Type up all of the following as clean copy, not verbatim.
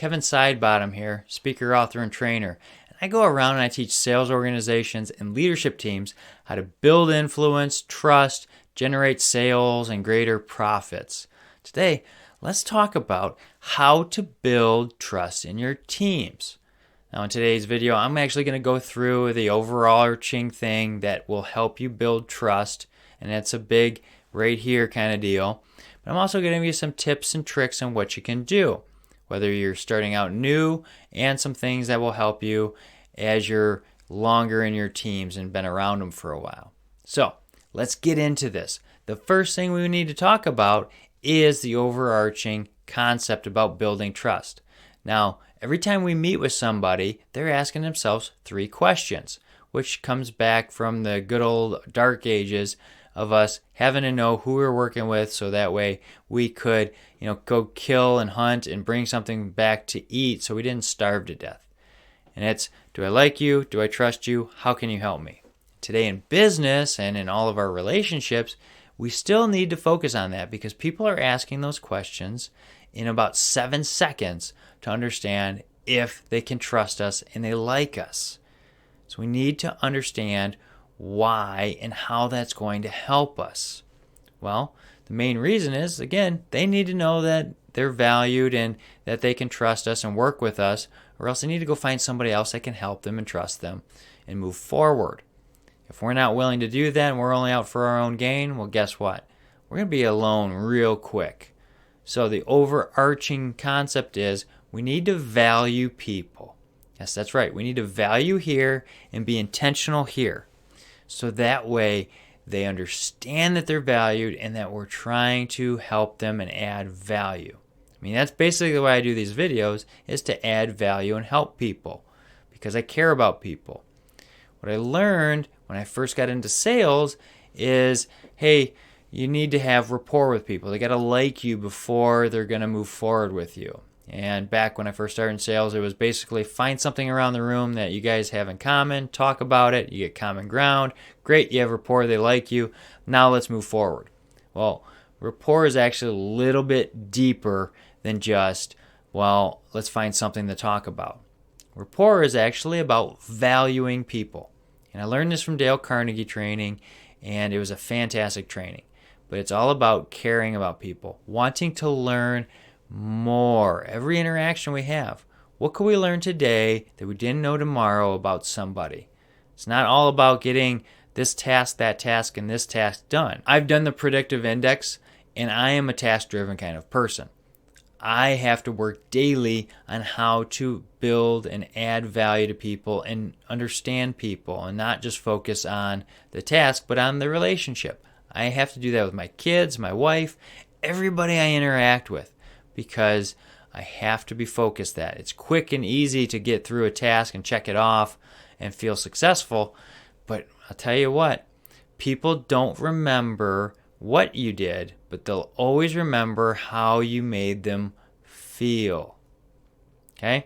Kevin Sidebottom here, speaker, author, and trainer. And I go around and I teach sales organizations and leadership teams how to build influence, trust, generate sales, and greater profits. Today, let's talk about how to build trust in your teams. Now, in today's video, I'm actually going to go through the overarching thing that will help you build trust, and that's a big right here kind of deal. But I'm also going to give you some tips and tricks on what you can do, whether you're starting out new, and some things that will help you as you're longer in your teams and been around them for a while. So let's get into this. The first thing we need to talk about is the overarching concept about building trust. Now, every time we meet with somebody, they're asking themselves 3 questions, which comes back from the good old dark ages of us having to know who we're working with, so that way we could, go kill and hunt and bring something back to eat so we didn't starve to death. And it's, do I like you? Do I trust you? How can you help me? Today in business and in all of our relationships, we still need to focus on that because people are asking those questions in about 7 seconds to understand if they can trust us and they like us. So we need to understand why and how that's going to help us. Well, the main reason is, again, they need to know that they're valued and that they can trust us and work with us, or else they need to go find somebody else that can help them and trust them and move forward. If we're not willing to do that and we're only out for our own gain, well, guess what? We're going to be alone real quick. So the overarching concept is we need to value people. Yes, that's right. We need to value here and be intentional here. So that way they understand that they're valued and that we're trying to help them and add value. I mean, that's basically the way I do these videos, is to add value and help people because I care about people. What I learned when I first got into sales is, hey, you need to have rapport with people. They got to like you before they're going to move forward with you. And back when I first started in sales, it was basically find something around the room that you guys have in common, talk about it, you get common ground. Great, you have rapport, they like you. Now let's move forward. Well, rapport is actually a little bit deeper than just, well, let's find something to talk about. Rapport is actually about valuing people. And I learned this from Dale Carnegie training, and it was a fantastic training. But it's all about caring about people, wanting to learn more. Every interaction we have. What can we learn today that we didn't know tomorrow about somebody? It's not all about getting this task, that task, and this task done. I've done the predictive index, and I am a task-driven kind of person. I have to work daily on how to build and add value to people and understand people and not just focus on the task, but on the relationship. I have to do that with my kids, my wife, everybody I interact with, because I have to be focused that. It's quick and easy to get through a task and check it off and feel successful, but I'll tell you what, people don't remember what you did, but they'll always remember how you made them feel. Okay?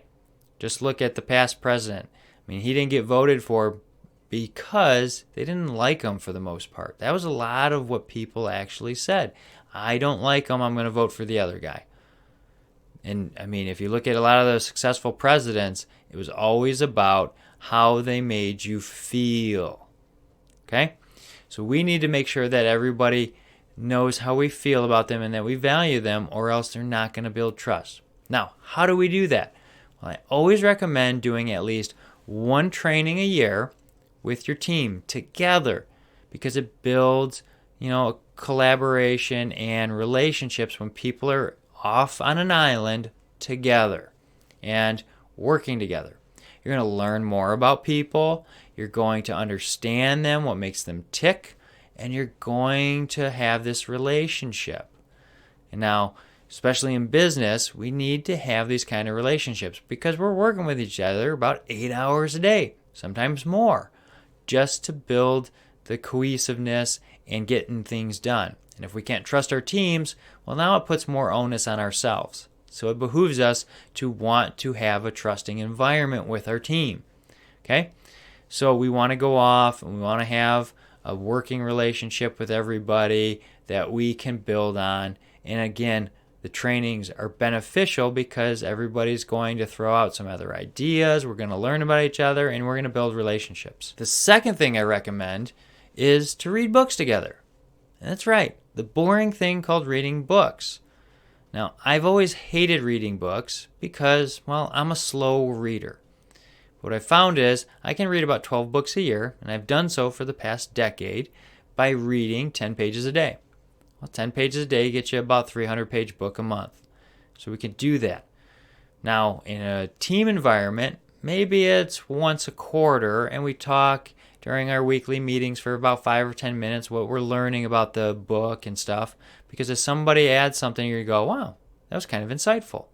Just look at the past president. I mean, he didn't get voted for because they didn't like him for the most part. That was a lot of what people actually said. I don't like him, I'm going to vote for the other guy. And I mean, if you look at a lot of the successful presidents, it was always about how they made you feel. Okay? So we need to make sure that everybody knows how we feel about them and that we value them, or else they're not going to build trust. Now, how do we do that? Well, I always recommend doing at least one training a year with your team together, because it builds, collaboration and relationships when people are off on an island together and working together. You're going to learn more about people. You're going to understand them, what makes them tick, and you're going to have this relationship. And now, especially in business, we need to have these kind of relationships because we're working with each other about 8 hours a day, sometimes more, just to build the cohesiveness and getting things done. And if we can't trust our teams, well, now it puts more onus on ourselves. So it behooves us to want to have a trusting environment with our team. Okay? So we want to go off and we want to have a working relationship with everybody that we can build on. And again, The trainings are beneficial because everybody's going to throw out some other ideas, we're going to learn about each other, and we're going to build relationships. The second thing I recommend is to read books together. And that's right, the boring thing called reading books. Now, I've always hated reading books because, well, I'm a slow reader. What I found is I can read about 12 books a year, and I've done so for the past decade by reading 10 pages a day. Well, 10 pages a day gets you about 300-page book a month. So we can do that. Now, in a team environment, maybe it's once a quarter, and we talk during our weekly meetings for about 5 or 10 minutes what we're learning about the book and stuff. Because if somebody adds something, you go, wow, that was kind of insightful.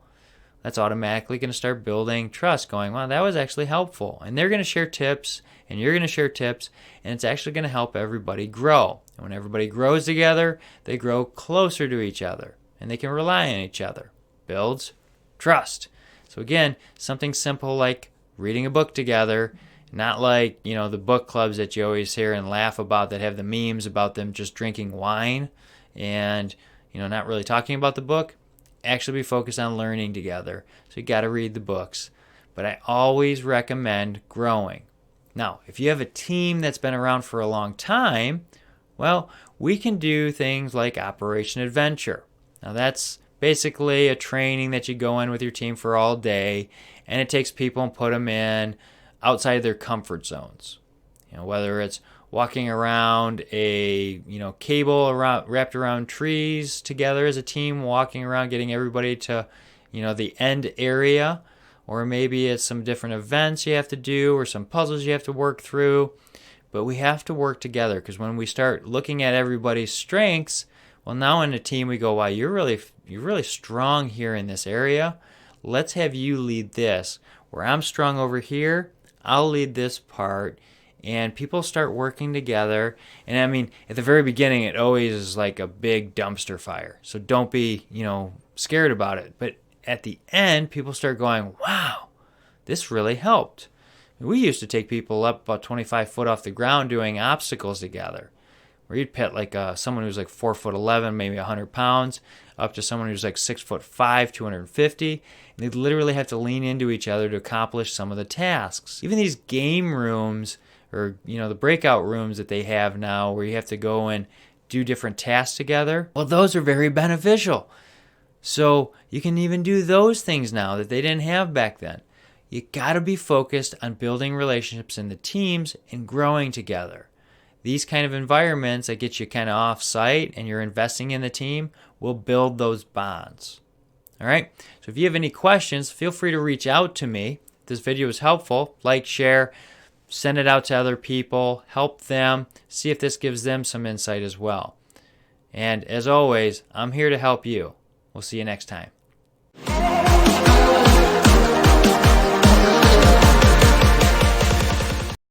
That's automatically going to start building trust, going, wow, that was actually helpful. And they're going to share tips, and you're going to share tips, and it's actually going to help everybody grow. And when everybody grows together, they grow closer to each other, and they can rely on each other. Builds trust. So again, something simple like reading a book together, not like, the book clubs that you always hear and laugh about that have the memes about them just drinking wine and, not really talking about the book. Actually be focused on learning together. So you got to read the books. But I always recommend growing. Now, if you have a team that's been around for a long time, well, we can do things like Operation Adventure. Now, that's basically a training that you go in with your team for all day, and it takes people and put them in outside their comfort zones. Whether it's walking around a cable wrapped around trees together as a team, walking around getting everybody to the end area, or maybe it's some different events you have to do or some puzzles you have to work through. But we have to work together, because when we start looking at everybody's strengths, well, now in a team we go, wow, you're really strong here in this area. Let's have you lead this. Where I'm strong over here, I'll lead this part. And people start working together. And I mean, at the very beginning, it always is like a big dumpster fire. So don't be, scared about it. But at the end, people start going, wow, this really helped. We used to take people up about 25 foot off the ground doing obstacles together. Where you'd pit like someone who's like 4'11", maybe 100 pounds, up to someone who's like 6'5", 250. And they'd literally have to lean into each other to accomplish some of the tasks. Even these game rooms, or the breakout rooms that they have now where you have to go and do different tasks together, well, those are very beneficial. So you can even do those things now that they didn't have back then. You got to be focused on building relationships in the teams and growing together. These kind of environments that get you kind of off site and you're investing in the team will build those bonds. All right. So if you have any questions, feel free to reach out to me. If this video was helpful, like, share, send it out to other people, help them, see if this gives them some insight as well. And as always, I'm here to help you. We'll see you next time.